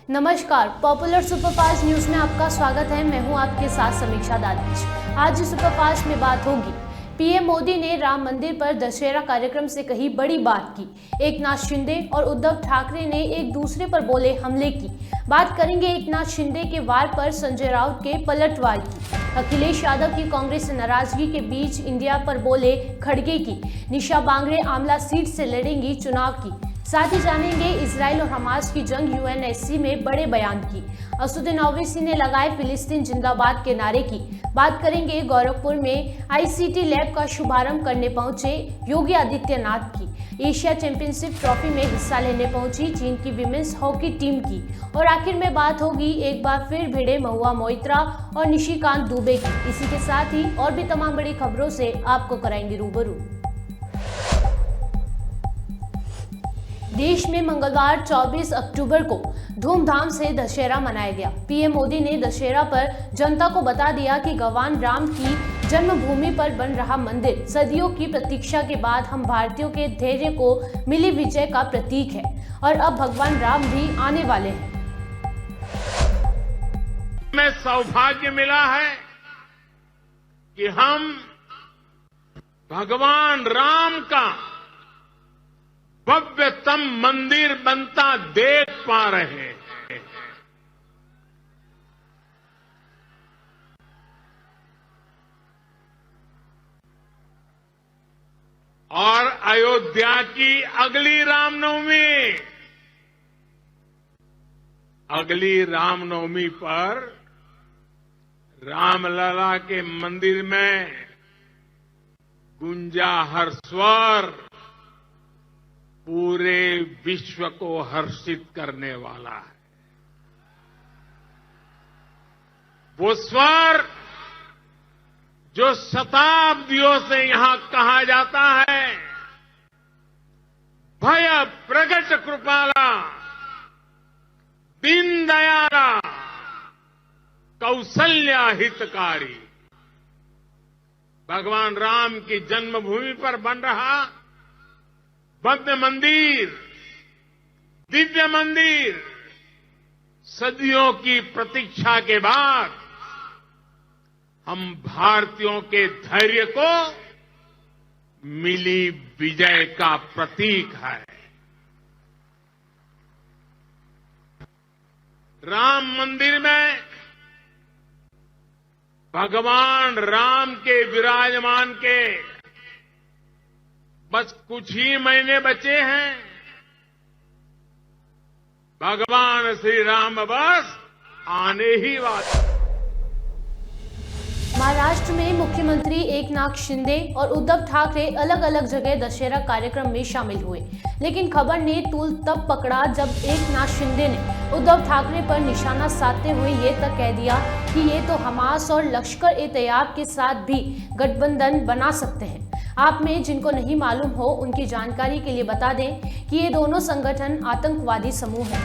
नमस्कार, popular superfast news में आपका स्वागत है। मैं हूं आपके साथ समीक्षा दानिश। आज सुपरफास्ट में बात होगी, पीएम मोदी ने राम मंदिर पर दशहरा कार्यक्रम से कही बड़ी बात की। एकनाथ शिंदे और उद्धव ठाकरे ने एक दूसरे पर बोले हमले की। बात करेंगे एकनाथ शिंदे के वार पर संजय राउत के पलटवार की। अखिलेश यादव की कांग्रेस से नाराजगी के बीच इंडिया पर बोले खड़गे की। निशा बांगड़े आमला सीट से लड़ेंगी चुनाव की। साथ ही जानेंगे इजराइल और हमास की जंग, यूएनएससी में बड़े बयान की। असदुद्दीन ओवैसी ने लगाए फिलिस्तीन जिंदाबाद के नारे की। बात करेंगे गोरखपुर में आईसीटी लैब का शुभारंभ करने पहुंचे योगी आदित्यनाथ की। एशिया चैंपियनशिप ट्रॉफी में हिस्सा लेने पहुंची चीन की विमेंस हॉकी टीम की। और आखिर में बात होगी एक बार फिर भिड़े महुआ मोइत्रा और निशिकांत दुबे की। इसी के साथ ही और भी तमाम बड़ी खबरों से आपको कराएंगे रूबरू। देश में मंगलवार 24 अक्टूबर को धूमधाम से दशहरा मनाया गया। पीएम मोदी ने दशहरा पर जनता को बता दिया कि भगवान राम की जन्मभूमि पर बन रहा मंदिर सदियों की प्रतीक्षा के बाद हम भारतीयों के धैर्य को मिली विजय का प्रतीक है और अब भगवान राम भी आने वाले हैं। हमें सौभाग्य मिला है कि हम भगवान राम का भव्यतम मंदिर बनता देख पा रहे हैं। और अयोध्या की अगली रामनवमी पर रामलला के मंदिर में गूंजा हर स्वर पूरे विश्व को हर्षित करने वाला है। वो स्वर जो शताब्दियों से यहां कहा जाता है, भय प्रगट कृपाला दीन दयाला कौशल्या हितकारी, भगवान राम की जन्मभूमि पर बन रहा भव्य मंदिर, दिव्य मंदिर, सदियों की प्रतीक्षा के बाद हम भारतीयों के धैर्य को मिली विजय का प्रतीक है। राम मंदिर में भगवान राम के विराजमान के बस कुछ ही महीने बचे हैं। भगवान श्री राम बस आने ही वाले। महाराष्ट्र में मुख्यमंत्री एकनाथ शिंदे और उद्धव ठाकरे अलग अलग जगह दशहरा कार्यक्रम में शामिल हुए, लेकिन खबर ने तूल तब पकड़ा जब एकनाथ शिंदे ने उद्धव ठाकरे पर निशाना साधते हुए ये तक कह दिया कि ये तो हमास और लश्कर-ए-तैयबा के साथ भी गठबंधन बना सकते हैं। आप में जिनको नहीं मालूम हो उनकी जानकारी के लिए बता दें कि ये दोनों संगठन आतंकवादी समूह हैं।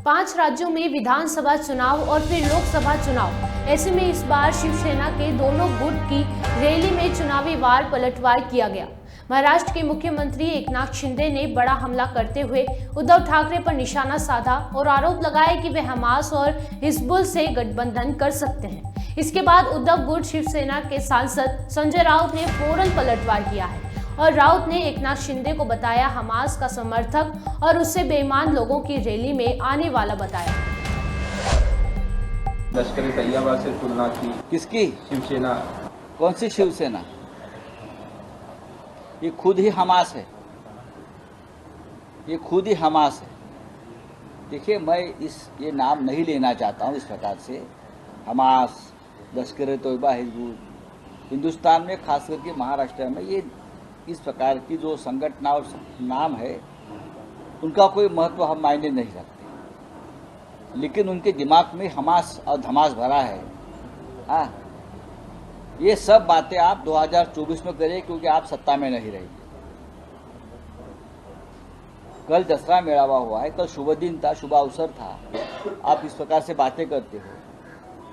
5 राज्यों में विधानसभा चुनाव और फिर लोकसभा चुनाव। ऐसे में इस बार शिवसेना के दोनों गुट की रैली में चुनावी वार पलटवार किया गया। महाराष्ट्र के मुख्यमंत्री एकनाथ शिंदे ने बड़ा हमला करते हुए उद्धव ठाकरे पर निशाना साधा और आरोप लगाया कि वे हमास और हिजबुल से गठबंधन कर सकते हैं। इसके बाद उद्धव गुट शिवसेना के सांसद संजय राउत ने फौरन पलटवार किया है और राउत ने एकनाथ शिंदे को बताया हमास का समर्थक और उससे बेईमान लोगों की रैली में आने वाला बताया। लश्कर-ए-तैयबा से तुलना की। किसकी? शिवसेना। कौन सी शिवसेना? ये खुद ही हमास है, ये खुद ही हमास है। देखिए, मैं ये नाम नहीं लेना चाहता हूँ इस प्रकार से। हमास, लश्कर-ए-तैयबा, हिजबुल, हिंदुस्तान में खास करके महाराष्ट्र में ये इस प्रकार की जो संगठन और नाम है, उनका कोई महत्व हम मायने नहीं रखते, लेकिन उनके दिमाग में हमास और धमास भरा है। हाँ, ये सब बातें आप 2024 में करें, क्योंकि आप सत्ता में नहीं रहेंगे। कल दसरा मेळावा हुआ है, कल शुभ दिन था, शुभ अवसर था। आप इस प्रकार से बातें करते हो,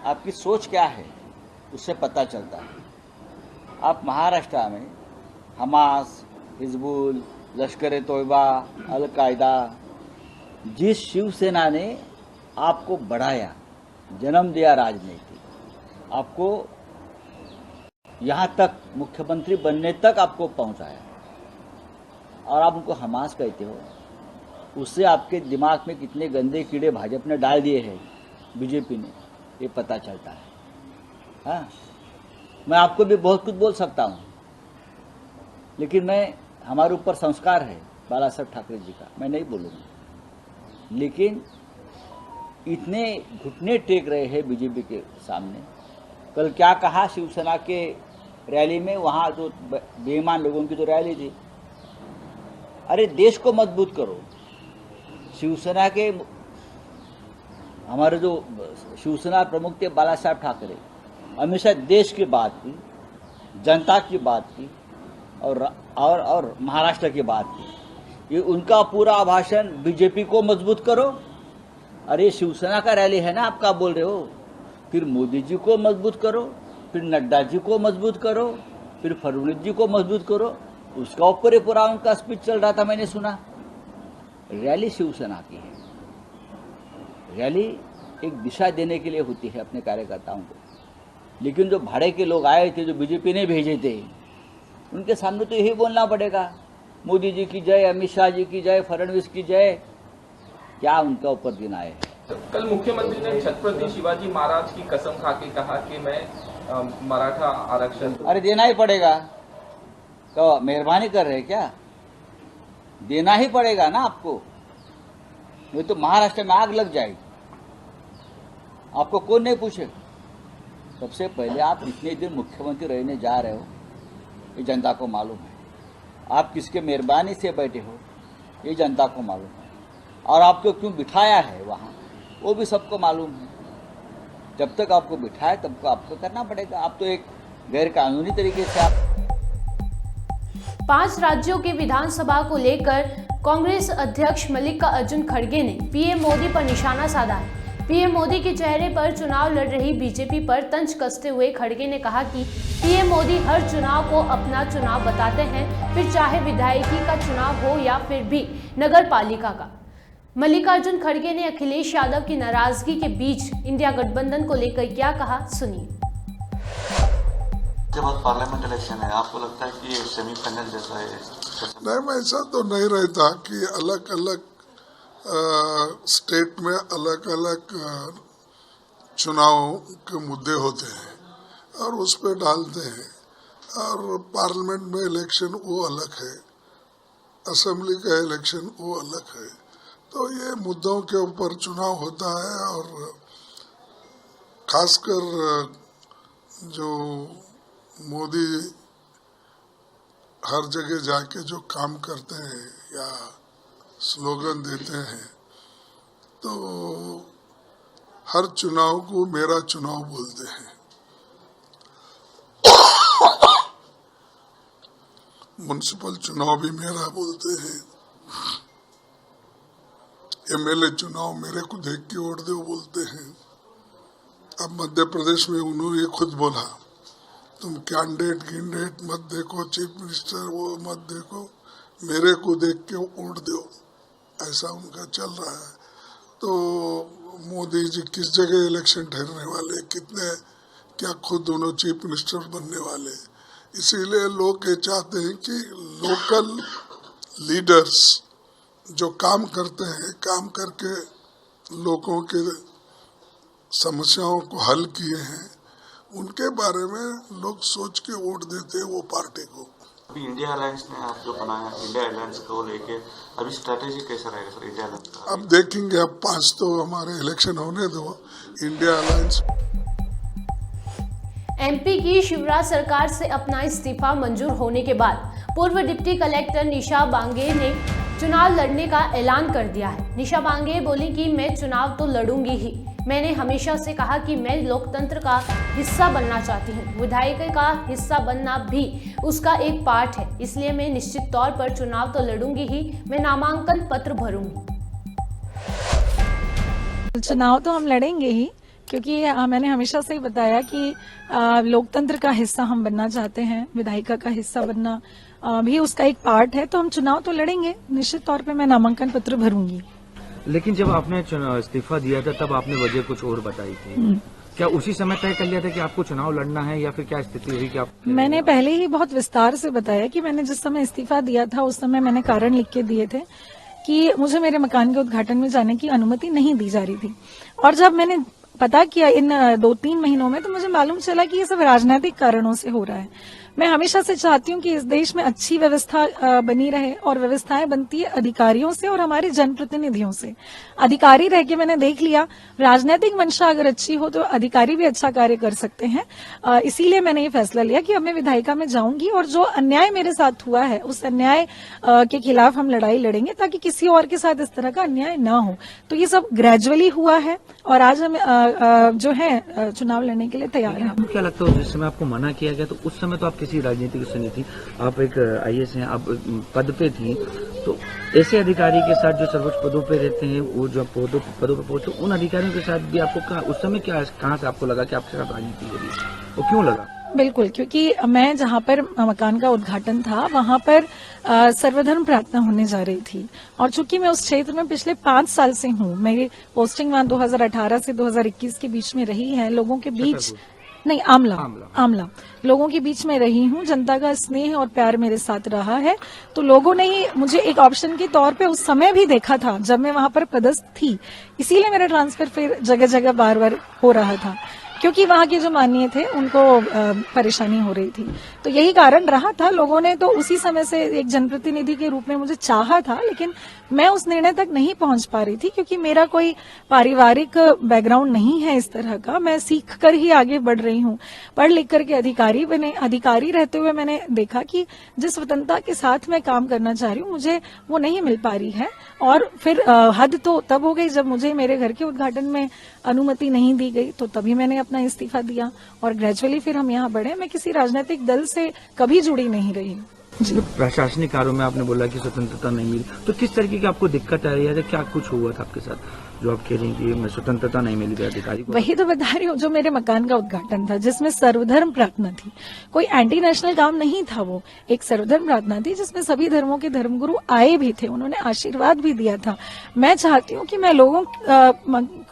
आपकी सोच क्या है उससे पता चलता है। आप महाराष्ट्र में हमास, हिजबुल, लश्कर ए तोयबा, अल-कायदा, जिस शिवसेना ने आपको बढ़ाया, जन्म दिया राजनीति, आपको यहाँ तक मुख्यमंत्री बनने तक आपको पहुँचाया, और आप उनको हमास कहते हो, उससे आपके दिमाग में कितने गंदे कीड़े भाजपा ने डाल दिए हैं, बीजेपी ने, ये पता चलता है। हाँ, मैं आपको भी बहुत कुछ बोल सकता हूँ, लेकिन हमारे ऊपर संस्कार है बाला साहब ठाकरे जी का, मैं नहीं बोलूँगा। लेकिन इतने घुटने टेक रहे हैं बीजेपी के सामने। कल क्या कहा शिवसेना के रैली में, वहाँ जो बेईमान लोगों की तो रैली थी, अरे देश को मजबूत करो। शिवसेना के हमारे जो शिवसेना प्रमुख थे बाला साहब ठाकरे, हमेशा देश की बात की, जनता की बात की, और महाराष्ट्र की बात की। ये उनका पूरा भाषण बीजेपी को मजबूत करो। अरे शिवसेना का रैली है ना, आप क्या बोल रहे हो? फिर मोदी जी को मजबूत करो, फिर नड्डा जी को मजबूत करो, फिर फडणवीस जी को मजबूत करो। उसका ऊपर ही पूरा उनका स्पीच चल रहा था, मैंने सुना। रैली शिवसेना की है, रैली एक दिशा देने के लिए होती है अपने कार्यकर्ताओं को। लेकिन जो भाड़े के लोग आए थे, जो बीजेपी ने भेजे थे, उनके सामने तो यही बोलना पड़ेगा, मोदी जी की जय, अमित शाह जी की जय, फडणवीस की जय। क्या उनका ऊपर दिन आए? कल मुख्यमंत्री ने छत्रपति शिवाजी महाराज की कसम खा के कहा कि मैं मराठा आरक्षण, अरे देना ही पड़ेगा। तो मेहरबानी कर रहे क्या? देना ही पड़ेगा ना आपको, नहीं तो महाराष्ट्र में आग लग जाएगी। आपको कौन नहीं पूछे? सबसे पहले आप इतने दिन मुख्यमंत्री रहने जा रहे हो, ये जनता को मालूम है। आप किसके मेहरबानी से बैठे हो, ये जनता को मालूम है। और आपको क्यों बिठाया है वहाँ, वो भी सबको मालूम है। जब तक आपको बिठाया तब को आपको करना पड़ेगा। आप तो एक गैर कानूनी तरीके से आप 5 राज्यों के विधानसभा को लेकर कांग्रेस अध्यक्ष मल्लिकार्जुन खड़गे ने पीएम मोदी पर निशाना साधा है। पीएम मोदी के चेहरे पर चुनाव लड़ रही बीजेपी पर तंज कसते हुए खड़गे ने कहा कि पीएम मोदी हर चुनाव को अपना चुनाव बताते हैं, फिर चाहे विधायकी का चुनाव हो या फिर भी नगर पालिका का। मल्लिकार्जुन खड़गे ने अखिलेश यादव की नाराजगी के बीच इंडिया गठबंधन को लेकर क्या कहा, सुनिए। के बाद पार्लियामेंट इलेक्शन है, आपको लगता है कि ये सेमीफाइनल जैसा है? नहीं, ऐसा तो नहीं रहता कि अलग अलग स्टेट में अलग अलग चुनाव के मुद्दे होते हैं और उस पर डालते हैं। और पार्लियामेंट में इलेक्शन वो अलग है, असेंबली का इलेक्शन वो अलग है। तो ये मुद्दों के ऊपर चुनाव होता है। और खासकर जो मोदी हर जगह जाके जो काम करते हैं या स्लोगन देते हैं, तो हर चुनाव को मेरा चुनाव बोलते हैं। म्युनिसिपल चुनाव भी मेरा बोलते हैं, एमएलए चुनाव मेरे को देख के वोट दो बोलते हैं। अब मध्य प्रदेश में उन्होंने खुद बोला, तुम कैंडिडेट मत देखो, चीफ मिनिस्टर वो मत देखो, मेरे को देख के वोट दो, ऐसा उनका चल रहा है। तो मोदी जी किस जगह इलेक्शन ठहरने वाले, कितने, क्या खुद दोनों चीफ मिनिस्टर बनने वाले। इसीलिए लोग ये चाहते हैं कि लोकल लीडर्स जो काम करते हैं, काम करके लोगों के समस्याओं को हल किए हैं, उनके बारे में लोग सोच के वोट देते हैं वो पार्टी को। अभी इंडिया अलायंस ने आप जो बनाया, इंडिया अलायंस को लेके अभी स्ट्रेटेजी कैसा रहेगा सर इंडिया अलायंस का? अब देखेंगे, अब 5 तो हमारे इलेक्शन होने दो। इंडिया अलायंस एमपी की शिवराज सरकार से अपना इस्तीफा मंजूर होने के बाद पूर्व डिप्टी कलेक्टर निशा बांगे ने चुनाव लड़ने का ऐलान कर दिया है। निशा बांगे बोली कि मैं चुनाव तो लड़ूंगी ही, मैंने हमेशा से कहा कि मैं लोकतंत्र का हिस्सा बनना चाहती हूँ, विधायक का हिस्सा बनना भी उसका एक पार्ट है, इसलिए मैं निश्चित तौर पर चुनाव तो लड़ूंगी ही, मैं नामांकन पत्र भरूंगी। चुनाव तो हम लड़ेंगे ही, क्योंकि मैंने हमेशा से ही बताया कि लोकतंत्र का हिस्सा हम बनना चाहते हैं, विधायिका का हिस्सा बनना भी उसका एक पार्ट है। तो हम चुनाव तो लड़ेंगे, निश्चित तौर पे मैं नामांकन पत्र भरूंगी। लेकिन जब आपने इस्तीफा दिया था तब आपने वजह कुछ और बताई थी, क्या उसी समय तय कर लिया था कि आपको चुनाव लड़ना है या फिर क्या स्थिति हुई कि आप? मैंने पहले ही बहुत विस्तार से बताया कि मैंने जिस समय इस्तीफा दिया था उस समय मैंने कारण लिख के दिए थे कि मुझे मेरे मकान के उद्घाटन में जाने की अनुमति नहीं दी जा रही थी। और जब मैंने पता किया इन 2-3 महीनों में, तो मुझे मालूम चला कि ये सब राजनीतिक कारणों से हो रहा है। मैं हमेशा से चाहती हूँ कि इस देश में अच्छी व्यवस्था बनी रहे, और व्यवस्थाएं बनती है अधिकारियों से और हमारे जनप्रतिनिधियों से। अधिकारी रह के मैंने देख लिया, राजनीतिक मंशा अगर अच्छी हो तो अधिकारी भी अच्छा कार्य कर सकते हैं। इसीलिए मैंने ये फैसला लिया कि अब मैं विधायिका में जाऊंगी और जो अन्याय मेरे साथ हुआ है उस अन्याय के खिलाफ हम लड़ाई लड़ेंगे, ताकि किसी और के साथ इस तरह का अन्याय ना हो। तो ये सब ग्रेजुअली हुआ है और आज हम जो है चुनाव लड़ने के लिए तैयार हैं। आपको क्या लगता है जिस समय आपको मना किया गया तो उस समय तो आप किसी राजनीतिक से नहीं थी, आप एक IAS हैं, आप पद पे थी, तो ऐसे अधिकारी के साथ जो सर्वोच्च पदों पे रहते हैं, वो जो पदों पे पहुंचे, उन अधिकारियों के साथ भी आपको उस समय कहाँ से आपको लगा कि आपके साथ राजनीति हो रही है, वो क्यों लगा? बिल्कुल, क्योंकि मैं जहाँ पर मकान का उद्घाटन था वहाँ पर सर्वधर्म प्रार्थना होने जा रही थी, और चूंकि मैं उस क्षेत्र में पिछले 5 साल से हूँ, मेरी पोस्टिंग वहाँ 2018 से 2021 के बीच में रही है, लोगों के बीच नहीं, आमला लोगों के बीच में रही हूँ, जनता का स्नेह और प्यार मेरे साथ रहा है। तो लोगों ने ही मुझे एक ऑप्शन के तौर पे उस समय भी देखा था जब मैं वहां पर पदस्थ थी, इसीलिए मेरा ट्रांसफर फिर जगह जगह बार बार हो रहा था, क्योंकि वहां के जो माननीय थे उनको परेशानी हो रही थी। तो यही कारण रहा था। लोगों ने तो उसी समय से एक जनप्रतिनिधि के रूप में मुझे चाहा था, लेकिन मैं उस निर्णय तक नहीं पहुंच पा रही थी, क्योंकि मेरा कोई पारिवारिक बैकग्राउंड नहीं है इस तरह का। मैं सीख कर ही आगे बढ़ रही हूँ, पढ़ लिख करके अधिकारी बने। अधिकारी रहते हुए मैंने देखा कि जिस स्वतंत्रता के साथ मैं काम करना चाह रही हूँ मुझे वो नहीं मिल पा रही है। और फिर हद तो तब हो गई जब मुझे मेरे घर के उद्घाटन में अनुमति नहीं दी गई, तो तभी मैंने अपना इस्तीफा दिया और ग्रेजुअली फिर हम यहाँ बढ़े। मैं किसी राजनीतिक दल से कभी जुड़ी नहीं रही। प्रशासनिक कार्यों में आपने बोला कि स्वतंत्रता नहीं मिली, तो किस तरीके की आपको दिक्कत आ रही है, क्या कुछ हुआ था आपके साथ जो आप कह रही हैं कि मैं स्वतंत्रता नहीं मिली थी अधिकारी को? वही तो बता रही हूँ, जो मेरे मकान का उद्घाटन था जिसमें सर्वधर्म प्रार्थना थी, कोई एंटी नेशनल काम नहीं था, वो एक सर्वधर्म प्रार्थना थी जिसमें सभी धर्मों के धर्मगुरु आए भी थे, उन्होंने आशीर्वाद भी दिया था। मैं चाहती हूँ कि मैं लोगों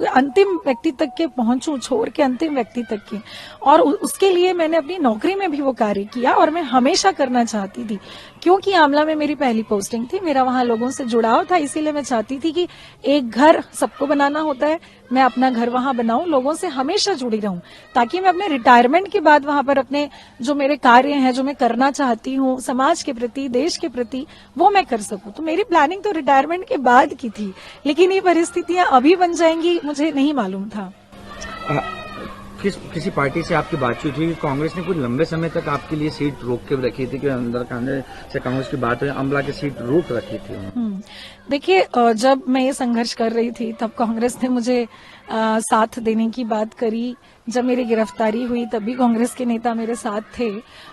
अंतिम व्यक्ति तक के पहुंचूं, छोड़ के अंतिम व्यक्ति तक के, और उसके लिए मैंने अपनी नौकरी में भी वो कार्य किया और मैं हमेशा करना चाहती थी, क्योंकि आमला में मेरी पहली पोस्टिंग थी, मेरा वहां लोगों से जुड़ाव था। इसीलिए मैं चाहती थी कि एक घर सबको बनाना होता है, मैं अपना घर वहां बनाऊं, लोगों से हमेशा जुड़ी रहूं, ताकि मैं अपने रिटायरमेंट के बाद वहां पर अपने जो मेरे कार्य हैं, जो मैं करना चाहती हूं समाज के प्रति, देश के प्रति, वो मैं कर सकूं। तो मेरी प्लानिंग तो रिटायरमेंट के बाद की थी, लेकिन ये परिस्थितियां अभी बन जाएंगी मुझे नहीं मालूम था। किसी पार्टी से आपकी बातचीत हुई? कांग्रेस ने कुछ लंबे समय तक आपके लिए सीट रोक के रखी थी कि अंदर कांग्रेस की बात हुई, अमला की सीट रोक रखी थी। देखिए, जब मैं ये संघर्ष कर रही थी तब कांग्रेस ने मुझे साथ देने की बात करी। जब मेरी गिरफ्तारी हुई तब भी कांग्रेस के नेता मेरे साथ थे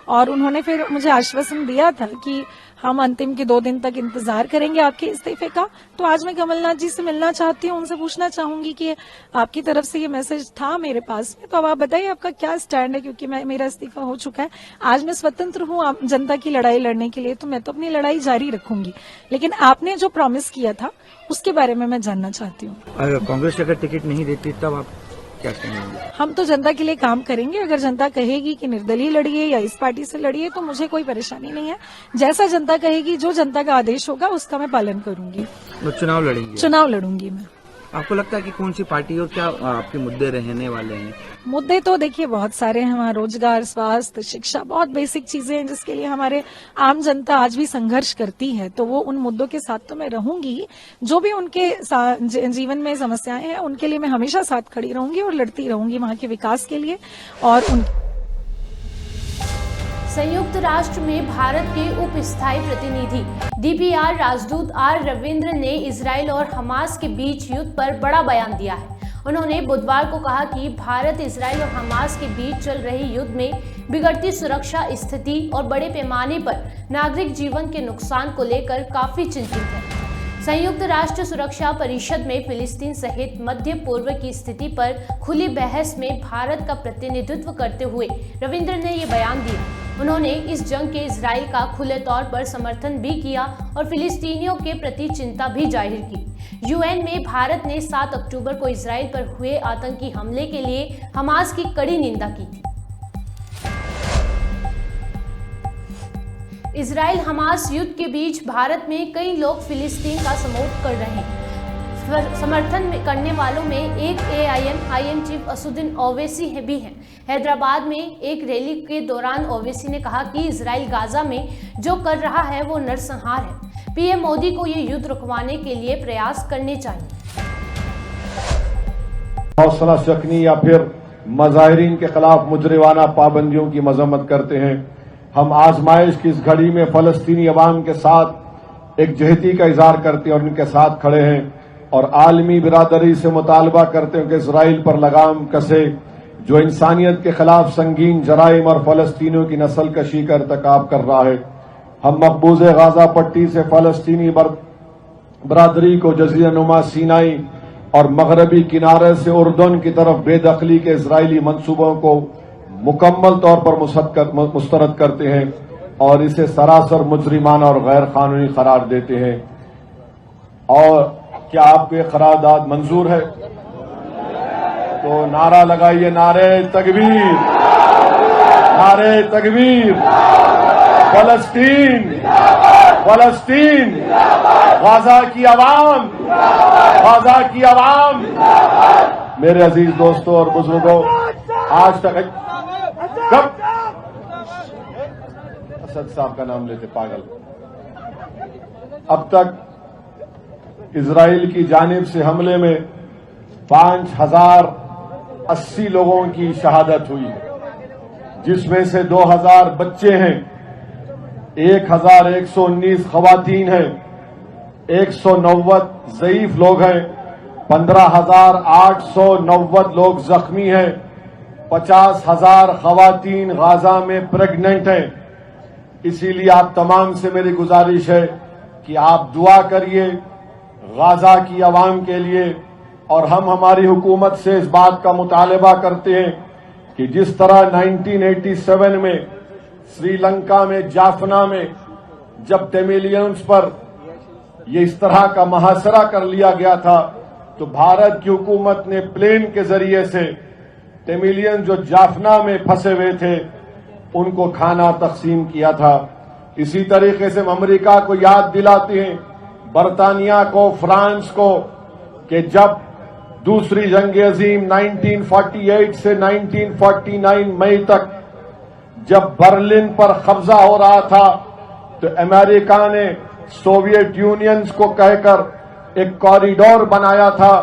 और उन्होंने फिर मुझे आश्वासन दिया था कि हम अंतिम के 2 दिन तक इंतजार करेंगे आपके इस्तीफे का। तो आज मैं कमलनाथ जी से मिलना चाहती हूँ, उनसे पूछना चाहूंगी कि आपकी तरफ से ये मैसेज था मेरे पास में, तो अब आप बताइए आपका क्या स्टैंड है, क्योंकि मेरा इस्तीफा हो चुका है। आज मैं स्वतंत्र हूँ जनता की लड़ाई लड़ने के लिए, तो मैं तो अपनी लड़ाई जारी रखूंगी, लेकिन आपने जो प्रॉमिस किया था उसके बारे में मैं जानना चाहती हूँ। अगर कांग्रेस अगर टिकट नहीं देती तब आप क्या कहेंगे? हम तो जनता के लिए काम करेंगे। अगर जनता कहेगी कि निर्दलीय लड़िए या इस पार्टी से लड़िए तो मुझे कोई परेशानी नहीं है। जैसा जनता कहेगी, जो जनता का आदेश होगा उसका मैं पालन करूंगी। तो चुनाव लड़ेंगे? चुनाव लड़ूंगी मैं। आपको लगता है कि कौन सी पार्टी और क्या आपके मुद्दे रहने वाले हैं? मुद्दे तो देखिए बहुत सारे हैं, हमारा रोजगार, स्वास्थ्य, शिक्षा, बहुत बेसिक चीजें हैं जिसके लिए हमारे आम जनता आज भी संघर्ष करती है। तो वो उन मुद्दों के साथ तो मैं रहूंगी, जो भी उनके जीवन में समस्याएं हैं उनके लिए मैं हमेशा साथ खड़ी रहूंगी और लड़ती रहूंगी वहां के विकास के लिए। और संयुक्त राष्ट्र में भारत के उप स्थायी प्रतिनिधि DPR राजदूत R रविंद्र ने इजराइल और हमास के बीच युद्ध पर बड़ा बयान दिया है। उन्होंने बुधवार को कहा कि भारत इजराइल और हमास के बीच चल रहे युद्ध में बिगड़ती सुरक्षा स्थिति और बड़े पैमाने पर नागरिक जीवन के नुकसान को लेकर काफी चिंतित है। संयुक्त राष्ट्र सुरक्षा परिषद में फिलिस्तीन सहित मध्य पूर्व की स्थिति पर खुली बहस में भारत का प्रतिनिधित्व करते हुए रविंद्र ने ये बयान दिया। उन्होंने इस जंग के इजराइल का खुले तौर पर समर्थन भी किया और फिलिस्तीनियों के प्रति चिंता भी जाहिर की। यूएन में भारत ने 7 अक्टूबर को इजराइल पर हुए आतंकी हमले के लिए हमास की कड़ी निंदा की थी। इजराइल हमास युद्ध के बीच भारत में कई लोग फिलिस्तीन का समर्थन कर रहे हैं। समर्थन करने वालों में एक AIM चीफ असुद्दीन ओवैसी भी हैं। हैदराबाद में एक रैली के दौरान ओवैसी ने कहा कि इजराइल गाजा में जो कर रहा है वो नरसंहार है। पीएम मोदी को ये युद्ध रुकवाने के लिए प्रयास करने चाहिए। हौसला शकनी या फिर मजाहिरीन के खिलाफ मुजरिमाना पाबंदियों की मजम्मत करते हैं। हम आजमाइश की इस घड़ी में फलस्तीनी अवाम के साथ एक जहती का इजहार करते हैं और उनके साथ खड़े हैं और आलमी बिरादरी से मुतालबा करते हैं कि इजराइल पर लगाम कसे, जो इंसानियत के खिलाफ संगीन जराइम और फलस्तीनियों की नस्ल कशी का इर्तिकाब कर रहा है। हम मकबूज गाजा पट्टी से फलस्तीनी बरादरी को जजीरा नुमा सीनाई और मगरबी किनारे से उर्दन की तरफ बेदखली के इजरायली मंसूबों को मुकम्मल तौर पर मुस्तरद करते हैं और इसे सरासर मुजरिमाना और गैर कानूनी करार देते हैं। और क्या आपको ये करारदाद मंजूर है? तो नारा लगाइए, नारे तकबीर, नारे तकबीर। फलस्तीन, फलस्तीन, गाजा की आवाम, गाजा की आवाम। मेरे अजीज दोस्तों और बुजुर्गों, आज तक कब असद साहब का नाम लेते पागल, अब तक इजराइल की जानिब से हमले में 5080 लोगों की शहादत हुई, जिसमें से 2000 बच्चे हैं, 1119 खवातीन हैं, 190 ज़ईफ लोग हैं, 15,890 लोग जख्मी हैं, 50,000 खवातीन गाजा में प्रेग्नेंट हैं। इसीलिए आप तमाम से मेरी गुजारिश है कि आप दुआ करिए गाजा की आवाम के लिए। और हम हमारी हुकूमत से इस बात का मुतालबा करते हैं कि जिस तरह 1987 में श्रीलंका में जाफना में जब तमिलियंस पर ये इस तरह का मुहासरा कर लिया गया था, तो भारत की हुकूमत ने प्लेन के जरिए से तमिलियन जो जाफना में फंसे हुए थे उनको खाना तकसीम किया था। इसी तरीके से हम अमेरिका को याद दिलाते हैं, बरतानिया को, फ्रांस को, कि जब दूसरी जंग अजीम 1948 से 1949 मई तक जब बर्लिन पर कब्जा हो रहा था, तो अमेरिका ने सोवियत यूनियन को कहकर एक कॉरिडोर बनाया था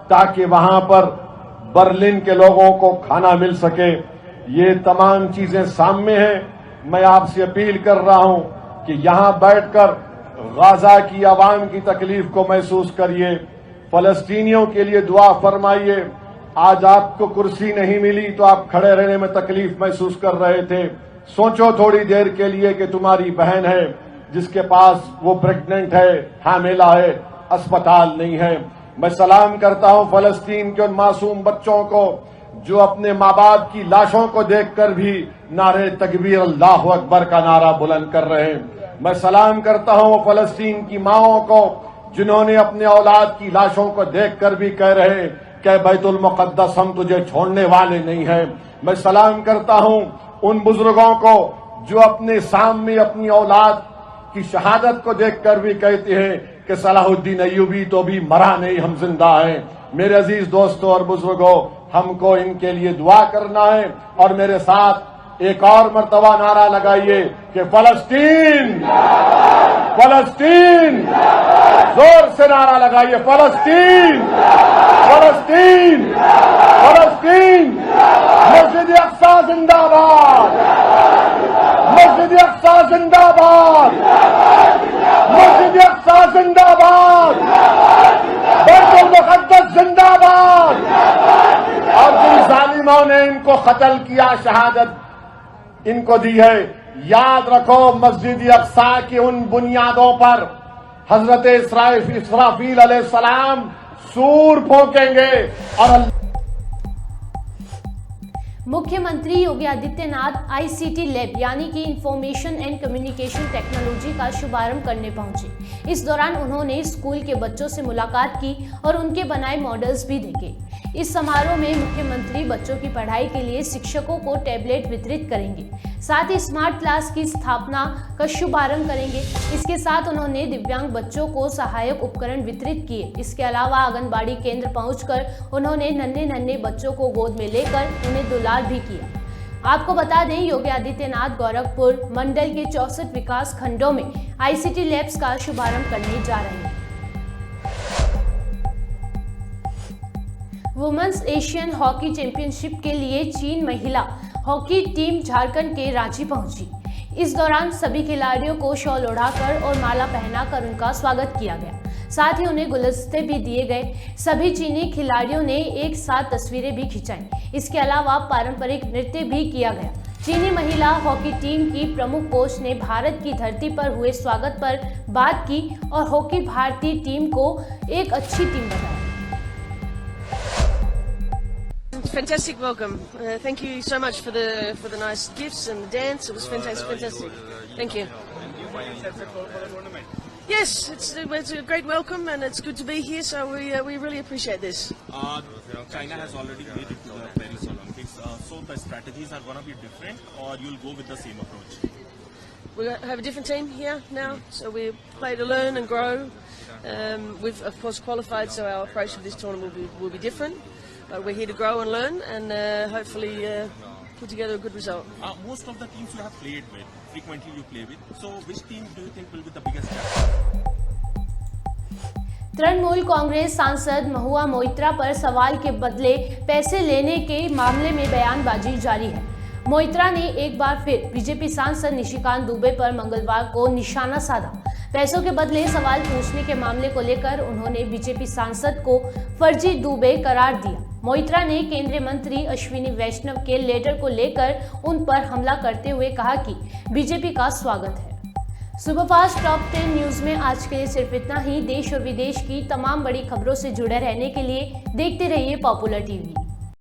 ताकि वहां पर बर्लिन के लोगों को खाना मिल सके। ये तमाम चीजें सामने हैं। मैं आपसे अपील कर रहा हूं कि यहां बैठकर गाजा की आवाम की तकलीफ को महसूस करिए, फलस्तीनियों के लिए दुआ फरमाइए। आज आपको कुर्सी नहीं मिली तो आप खड़े रहने में तकलीफ महसूस कर रहे थे। सोचो थोड़ी देर के लिए कि तुम्हारी बहन है जिसके पास वो प्रेग्नेंट है, हामिला है, अस्पताल नहीं है। मैं सलाम करता हूं फलस्तीन के उन मासूम बच्चों को जो अपने माँ बाप की लाशों को देखकर भी नारे तकबीर अल्लाहु अकबर का नारा बुलंद कर रहे हैं। मैं सलाम करता हूं फलस्तीन की माओं को जिन्होंने अपने औलाद की लाशों को देखकर भी कह रहे कि बैतुल मुक़द्दस हम तुझे छोड़ने वाले नहीं हैं। मैं सलाम करता हूं उन बुजुर्गों को जो अपने सामने अपनी औलाद की शहादत को देखकर भी कहते हैं कि सलाहुद्दीन अय्यूबी तो भी मरा नहीं, हम जिंदा हैं। मेरे अजीज दोस्तों और बुजुर्गों, हमको इनके लिए दुआ करना है और मेरे साथ एक और मर्तबा नारा लगाइए कि फलस्तीन, फलस्तीन, जोर से नारा लगाइए, फलस्तीन, फलस्तीन, फलस्तीन। मस्जिद अक्सा जिंदाबाद, मस्जिद अक्सा जिंदाबाद, मस्जिद अक्सा जिंदाबाद, बैतुल मुक़द्दस जिंदाबाद। और जिन जालिमों ने इनको कत्ल किया, शहादत इनको दी है, याद रखो मस्जिद अक्सा की उन बुनियादों पर हजरत इसराफील अलैहिस्सलाम सूर फूंकेंगे और मुख्यमंत्री योगी आदित्यनाथ आईसीटी लैब यानी कि इंफॉर्मेशन एंड कम्युनिकेशन टेक्नोलॉजी का शुभारंभ करने पहुंचे। इस दौरान उन्होंने स्कूल के बच्चों से मुलाकात की और उनके बनाए मॉडल्स भी देखे। इस समारोह में मुख्यमंत्री बच्चों की पढ़ाई के लिए शिक्षकों को टैबलेट वितरित करेंगे, साथ ही स्मार्ट क्लास की स्थापना का शुभारंभ करेंगे। इसके साथ उन्होंने दिव्यांग बच्चों को सहायक उपकरण वितरित किए। इसके अलावा आंगनबाड़ी केंद्र पहुंचकर उन्होंने नन्हे बच्चों को गोद में लेकर उन्हें दुलार भी किया। आपको बता दें, योगी आदित्यनाथ गोरखपुर मंडल के 64 विकास खंडों में आईसीटी लैब्स का शुभारंभ करने जा रहे हैं। वुमेन्स एशियन हॉकी चैंपियनशिप के लिए चीन महिला हॉकी टीम झारखंड के रांची पहुंची। इस दौरान सभी खिलाड़ियों को शॉल ओढ़ाकर और माला पहनाकर उनका स्वागत किया गया, साथ ही उन्हें गुलदस्ते भी दिए गए। सभी चीनी खिलाड़ियों ने एक साथ तस्वीरें भी खिंचाई। इसके अलावा पारंपरिक नृत्य भी किया गया। चीनी महिला हॉकी टीम की प्रमुख कोच ने भारत की धरती पर हुए स्वागत पर बात की और हॉकी भारतीय टीम को एक अच्छी टीम बताया। Fantastic welcome. Thank you so much for the nice gifts and the dance. It was fantastic. Thank you. Yes, it's a great welcome and it's good to be here. So we really appreciate this. China has already made it to the Paris Olympics. So the strategies are going to be different, or you'll go with the same approach? We have a different team here now, so we play to learn and grow. We've of course qualified, so our approach to this tournament will be different. But we're here to grow and learn and hopefully put together a good result. Most of the teams you have played with, frequently you play with. So which team do you think will be the biggest challenge? Trinamool Congress सांसद महुआ मोइत्रा पर सवाल के बदले पैसे लेने के मामले में बयानबाजी जारी है। मोइत्रा ने एक बार फिर बीजेपी सांसद निशिकांत दुबे पर मंगलवार को निशाना साधा। पैसों के बदले सवाल पूछने के मामले को लेकर उन्होंने बीजेपी सांसद को फर्जी दुबे करार दिया। मोइत्रा ने केंद्रीय मंत्री अश्विनी वैष्णव के लेटर को लेकर उन पर हमला करते हुए कहा कि बीजेपी का स्वागत है। सुपरफास्ट टॉप 10 न्यूज में आज के लिए सिर्फ इतना ही। देश और विदेश की तमाम बड़ी खबरों से जुड़े रहने के लिए देखते रहिए पॉपुलर टीवी।